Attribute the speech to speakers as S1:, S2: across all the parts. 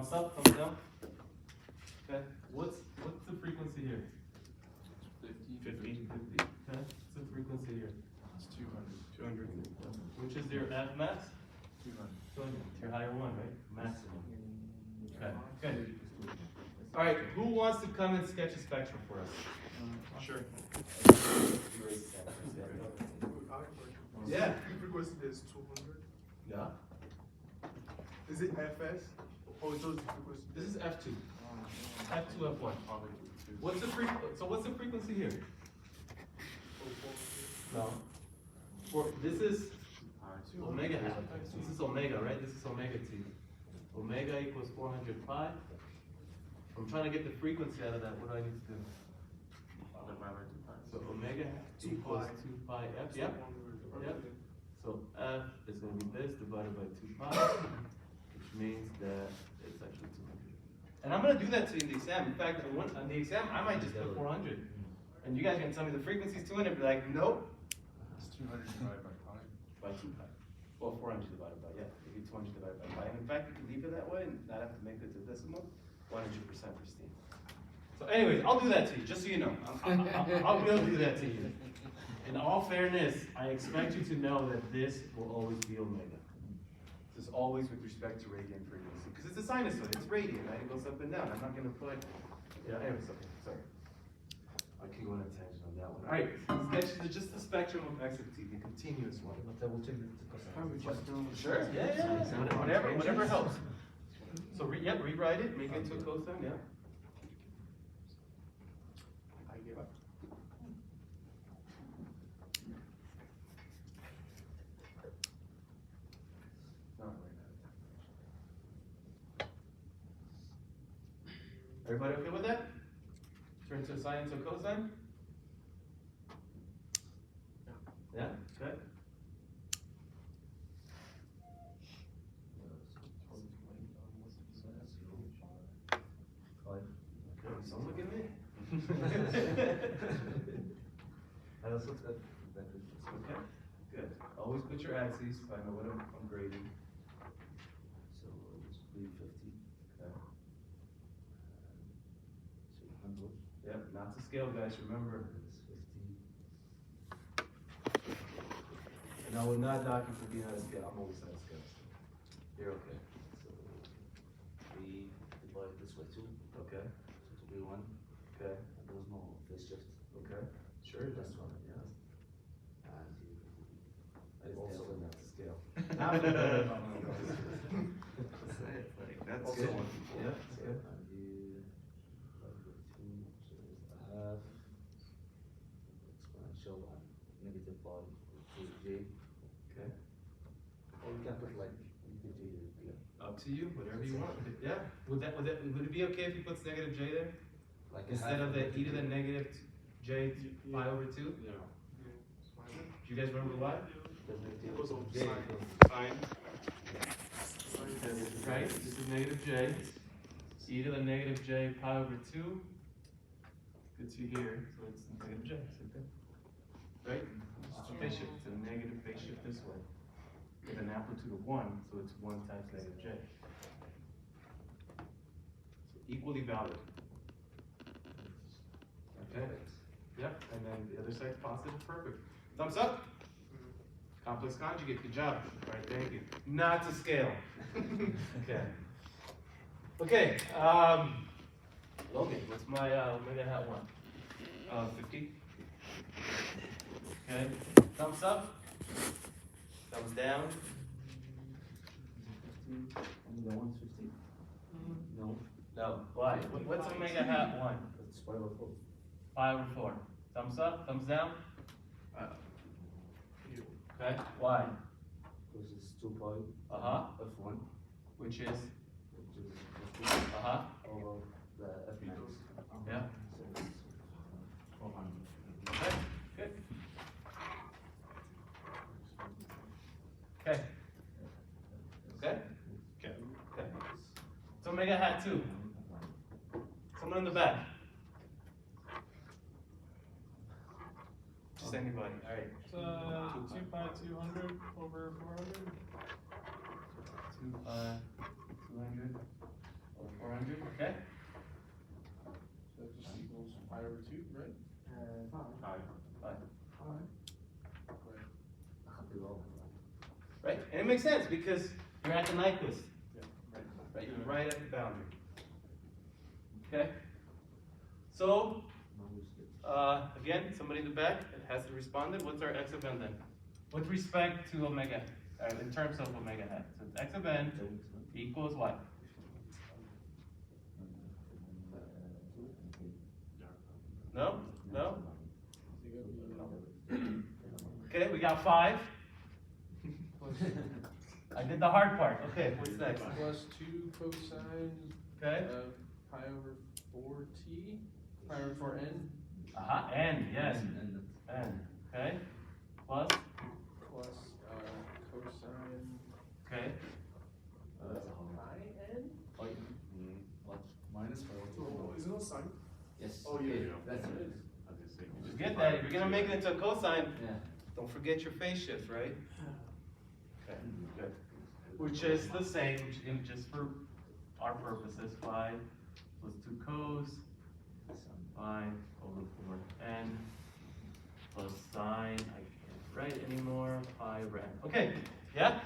S1: Thumbs up, thumbs down. Okay, what's the frequency here?
S2: 50.
S1: 50. Okay, what's the frequency here?
S2: It's 200.
S1: 200. Which is your F max?
S2: 200.
S1: 200. It's your higher one, right? Maximum. Okay, good. All right, who wants to come and sketch a spectrum for us?
S2: Sure.
S1: Yeah.
S3: Frequency is 200.
S1: Yeah.
S3: Is it FS or just the frequency?
S1: This is F2. F2, F1. What's the frequency here? No. This is omega half. This is omega, right? This is omega t. Omega equals 400 pi. I'm trying to get the frequency out of that. What do I need to do? So omega equals 2 pi f. Yep. Yep. So f is going to be this divided by 2 pi, which means that it's actually 200. And I'm going to do that to you in the exam. In fact, on the exam, I might just put 400. And you guys are going to tell me the frequency is 200. Be like, nope.
S2: It's 200 divided by pi.
S1: By 2 pi. Well, 400 divided by, yeah. Maybe 200 divided by pi. And in fact, you can leave it that way and not have to make it to decimal. 100% pristine. So anyways, I'll do that to you, just so you know. I will do that to you. In all fairness, I expect you to know that this will always be omega. This is always with respect to radian frequency. Because it's a sinusoid, it's radian, right? It goes up and down. I'm not going to put, anyways, okay, sorry. I can go on a tangent on that one. All right, sketch is just the spectrum of x of t, the continuous one. Sure, yeah. Whatever helps. So, rewrite it, make it into a cosine, yeah.
S3: I give up.
S1: Everybody okay with that? Turn to a sine into a cosine? Yeah, good. Don't look at me. Okay, good. Always put your axes, so I know what I'm grading.
S4: So it's 350.
S1: Okay.
S4: 600.
S1: Yep, not to scale, guys, remember.
S4: It's 50.
S1: And I will not dock you for being out of scale. I'm always out of scale. You're okay.
S4: So 3 divided this way 2.
S1: Okay.
S4: So to be 1.
S1: Okay.
S4: And there was no phase shift.
S1: Okay. Sure.
S4: That's one, yeah. And
S1: It's
S4: also
S1: definitely not to scale.
S4: Not
S1: for
S4: the-
S1: That's
S4: also
S1: good.
S4: one.
S1: Yeah, that's good.
S4: And the divided by 2, so it's a half exponential and negative pi to j.
S1: Okay.
S4: Or you can put like negative j here.
S1: Up to you, whatever you want. Yeah. Would it be okay if he puts negative j there?
S4: Like a
S1: Instead
S4: half
S1: of the e to the
S4: j.
S1: negative j pi over 2? Do
S2: Yeah.
S1: you guys remember why?
S4: Because negative
S3: Because of
S4: j
S3: sine.
S4: equals-
S3: Sine.
S1: Right? This is negative j. E to the negative j pi over 2. Gets you here, so it's negative j. Same thing. Right? It's a phase shift. It's a negative phase shift this way. With an amplitude of 1, so it's 1 times negative j. So equally valid. Okay? Yep, and then the other side's positive, perfect. Thumbs up? Complex conjugate, good job. All right, thank you. Not to scale. Okay. Okay, Logan, what's my omega hat 1?
S2: 50.
S1: Okay, thumbs up? Thumbs down?
S4: Omega 1 is 50. No,
S1: No. Why? What's omega hat 1?
S4: it's pi over 4.
S1: 5 or 4. Thumbs up, thumbs down? Okay, why?
S4: Because it's 2 pi
S1: Uh-huh.
S4: f1,
S1: Which is?
S4: which is f2
S1: Uh-huh.
S4: over the f max.
S1: Yeah.
S4: So it's 400.
S1: Okay, good. Okay. Okay?
S2: Okay.
S1: Okay. So omega hat 2. Someone in the back. Just anybody. All right.
S5: It's 2 pi 200 over 400.
S1: 2 pi 200 Okay?
S5: That just equals pi over 2, right?
S2: Pi.
S1: Fine.
S5: Right.
S1: Right? And it makes sense because you're at the Nyquist.
S5: Yeah, right.
S1: Right? You're right at the boundary. Okay? So, again, somebody in the back that hasn't responded. What's our x of n then? With respect to omega, in terms of omega hat. So it's x of n equals what? No? No? Okay, we got 5. I did the hard part. Okay, what's next?
S5: Plus 2 cosine
S1: Okay.
S5: of pi over 4t, pi over 4n,
S1: N, yes. N. Okay. Plus?
S5: plus cosine
S1: Okay.
S5: pi n?
S4: Minus 4.
S3: So, is it no sign?
S4: Yes.
S3: Oh, yeah,
S4: okay,
S3: yeah.
S4: That's it.
S1: Just get that. If you're gonna make it into a cosine,
S4: Yeah.
S1: don't forget your phase shifts, right? Okay, good. Which is the same, just for our purposes, 5 plus 2 cos, 5 over 4n, plus sine, I can't write anymore, pi over n. Okay, yeah?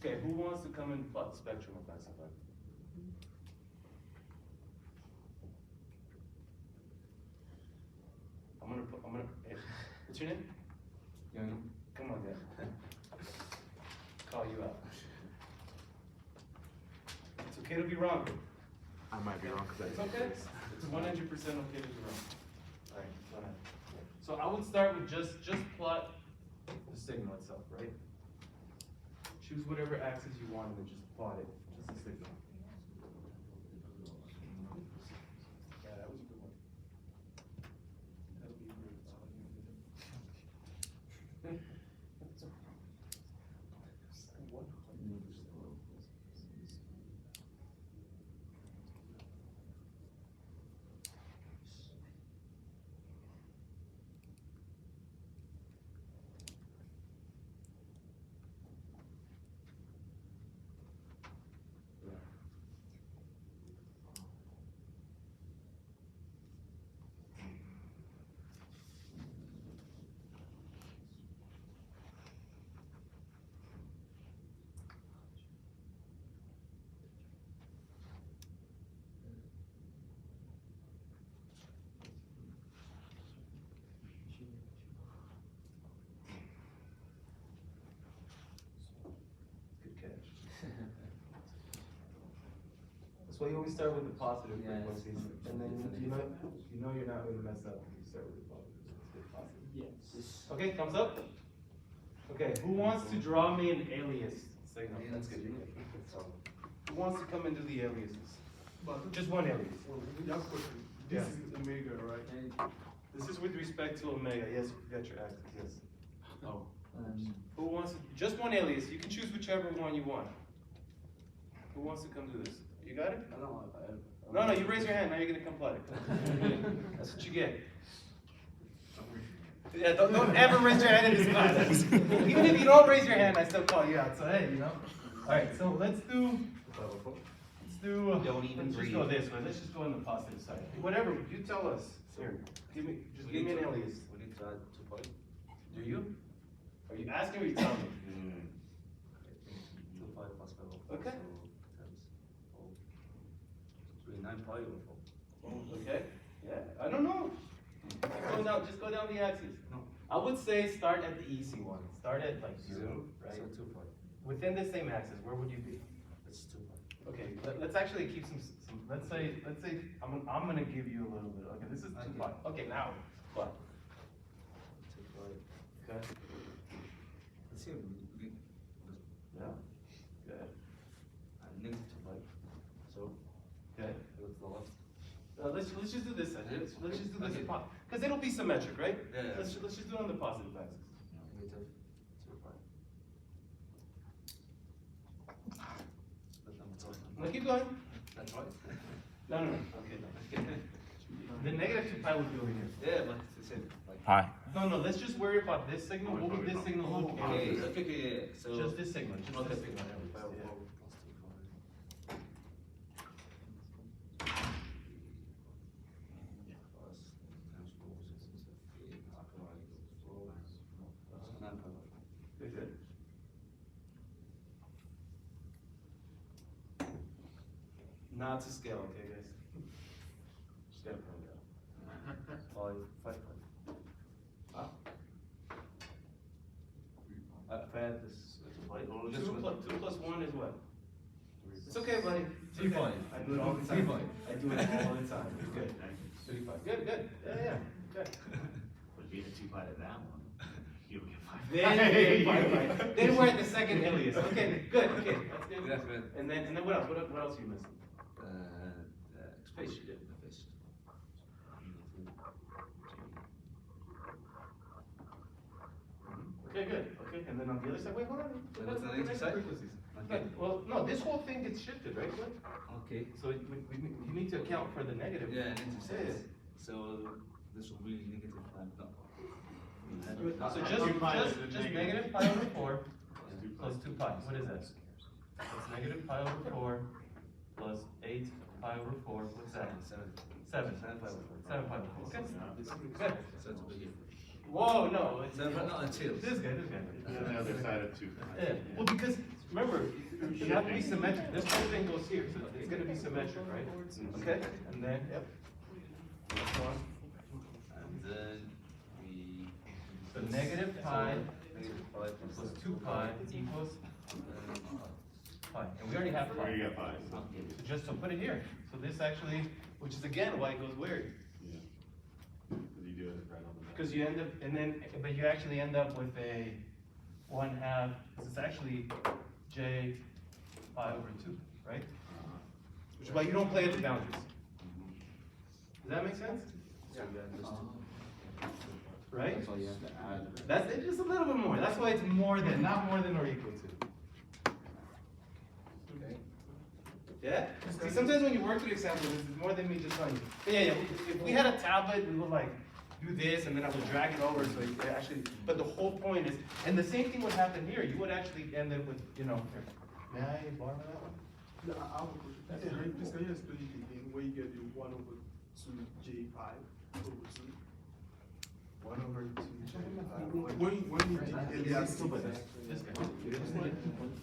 S1: Okay, who wants to come and plot the spectrum of that supply? What's your name?
S4: Young.
S1: Come on, guy. Call you out. It's okay to be wrong.
S3: I might be wrong because
S1: It's okay. It's 100% okay to be wrong. All right, go ahead. So I would start with just plot the signal itself, right? Choose whatever axis you want and then just plot it, just the signal. Yeah, that was a good one. That would be great. Good catch. That's why you always start with the positive
S4: Yes.
S1: frequencies, and then you know you're not going to mess up if you start with the positive. Let's get positive.
S5: Yes.
S1: Okay, thumbs up. Okay, who wants to draw me an alias signal? That's good. Who wants to come and do the aliases?
S3: But
S1: Just one alias.
S3: we have question. This
S1: Yeah.
S3: is omega, right?
S1: This is with respect to omega. Yes, you got your axis. Yes.
S4: Oh.
S1: Who wants to, just one alias? You can choose whichever one you want. Who wants to come do this? You got it? No, you raise your hand. Now you're gonna come plot it. That's what you get. Yeah, don't ever raise your hand in this class. Even if you don't raise your hand, I still call you out. So hey, you know. All right, so let's do.
S4: Don't even
S1: Let's just go this way. Let's just go on the positive side. Whatever you tell us. Here, give me an alias.
S4: We need to add 2 points.
S1: Do you? Are you asking or you telling me?
S4: 2 pi plus 5
S1: Okay.
S4: So times 4. 9 pi over 4.
S1: Okay. Yeah. I don't know. Just go down the axis.
S4: No.
S1: I would say start at the easy one. Start at like 0, right?
S4: So 2 pi.
S1: Within the same axis, where would you be?
S4: It's 2 pi.
S1: Okay, let's actually keep some, let's say, I'm gonna give you a little bit, okay, this is 2
S4: Okay.
S1: pi. Okay, now, what?
S4: 2 pi.
S1: Okay,
S4: Let's see.
S1: yeah, good,
S4: Negative 2 pi. So,
S1: okay.
S4: go to the left.
S1: Let's just do this then, let's just do this,
S4: Okay.
S1: because it'll be symmetric, right?
S4: Yeah.
S1: Let's just do it on the positive axis.
S4: Negative 2 pi. But I'm talking.
S1: Now keep going.
S4: That's right.
S1: No, okay, no. The negative 2 pi would be over here.
S4: Yeah, but it's the same. Like.
S2: Hi.
S1: No, let's just worry about this signal. What would this signal look like?
S4: Okay, so.
S1: Just this signal, just
S4: Okay.
S1: this signal.
S4: Pi over
S1: Yeah.
S4: 4 plus 2 pi.
S1: Not to scale, okay, guys? Just gotta point it out. 5 pi. Wow. If I had this, two plus one is what? It's okay, buddy. It's
S4: 3
S1: okay.
S4: pi.
S1: I do it all the
S4: 3
S1: time.
S4: pi.
S1: I do it all the time. It's good. 35. Good, good. Yeah, good.
S6: Would be the 2 pi to that one. You'll get 5.
S1: Then we're at the second alias. Okay, good. Okay, that's good.
S4: That's good.
S1: And then what else? What else are you missing?
S4: Space you did the fish.
S1: Okay, good. Okay, and then on the other side, wait, hold on.
S4: What's the next side?
S1: Frequencies.
S4: Okay.
S1: Well, no, this whole thing gets shifted, right? Glenn?
S4: Okay.
S1: So you need to account for the negative.
S4: Yeah, into
S1: Yeah.
S4: sense. So this will be negative 5. No.
S1: So
S2: Not
S1: just
S2: 2 pi is the
S1: just negative
S2: negative.
S1: pi over 4
S2: Plus 2 pi.
S1: plus 2 pi. What is that? That's negative pi over 4 plus 8 pi over 4. What's that?
S4: 7.
S1: 7.
S4: 7 pi over 4.
S1: 7 pi over 4. Okay.
S2: Yeah.
S1: Good.
S4: So it's over here.
S1: Whoa, no. It's,
S4: 7, not until.
S1: this guy, this guy.
S2: And on the other side of 2 pi.
S1: Yeah, well, because, remember, you have to be symmetric, this whole thing goes here, so it's gonna be symmetric, right? Okay, and then, yep. Next one.
S4: And then we.
S1: So negative pi
S4: Negative pi
S1: plus 2 pi equals pi, and we already have
S2: Where you
S1: pi.
S2: got 5.
S1: So just to put it here, so this actually, which is again why it goes weird,
S2: Yeah. Because you do it right on the back.
S1: because you end up, and then, but you actually end up with a 1/2, because it's actually j pi over 2, right? Which is why you don't play at the boundaries. Does that make sense? Right?
S5: That's all you have to add.
S1: That's it, just a little bit more. That's why it's more than, not more than or equal to. Yeah? See, sometimes when you work through the examples, it's more than me just telling you. But yeah, if we had a tablet, we would like do this and then I would drag it over so it actually, but the whole point is, and the same thing would happen here. You would actually end up with, you know, here. May I borrow that one?
S3: Yeah, I have a question. Please, can you explain it again, where you get the 1/2 j pi over 2?
S1: 1/2 j pi.
S3: When you did alias sequence,
S1: This guy.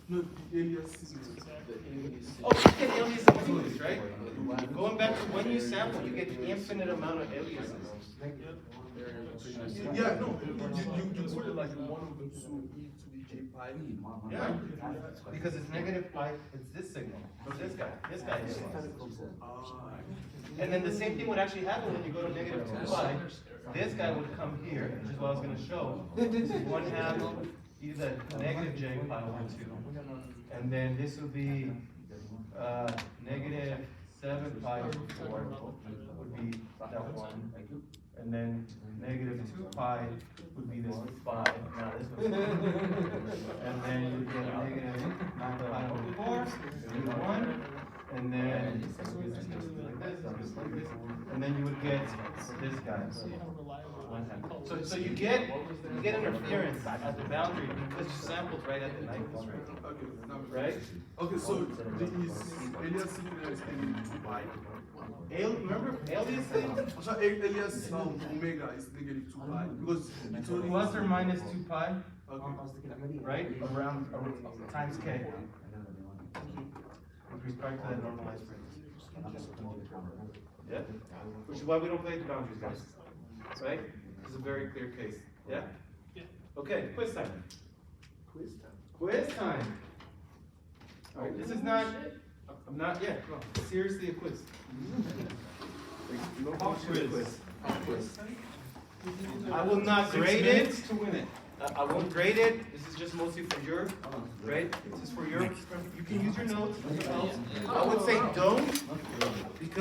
S3: no, the alias sequence.
S1: Oh, you get alias sequences, right? Going back to when you sample, you get infinite amount of aliases.
S3: Yeah, no, you put it like 1/2 e to the j pi.
S1: Yeah, because it's negative pi, it's this signal, this guy is. And then the same thing would actually happen when you go to negative 2 pi. This guy would come here, which is what I was gonna show. This is 1/2 either negative j pi over 2. And then this would be, negative 7 pi over 4 would be that one. And then negative 2 pi would be this 5. Now this one. And then you get negative 9 pi over 4, would be 1. And then this goes like this, this goes like this. And then you would get this guy. 1/2. So you get interference at the boundary because you sampled right at the nithes rate.
S3: Okay, now,
S1: Right?
S3: okay, so the alias sequence is 2 pi.
S1: Remember alias thing?
S3: So alias omega is negative 2 pi because it's only
S1: Plus or minus 2 pi,
S3: Okay.
S1: right? Around times k. With respect to that normalized frequency. Yeah? Which is why we don't play the boundaries, guys. Right? This is a very clear case. Yeah? Okay, quiz time. Quiz time. Alright, this is not, I'm not yet, no, seriously a quiz. Pop quiz. I will not grade it.
S5: To win it.
S1: I won't grade it. This is just mostly for your, right? This is for your, you can use your notes. I would say don't, because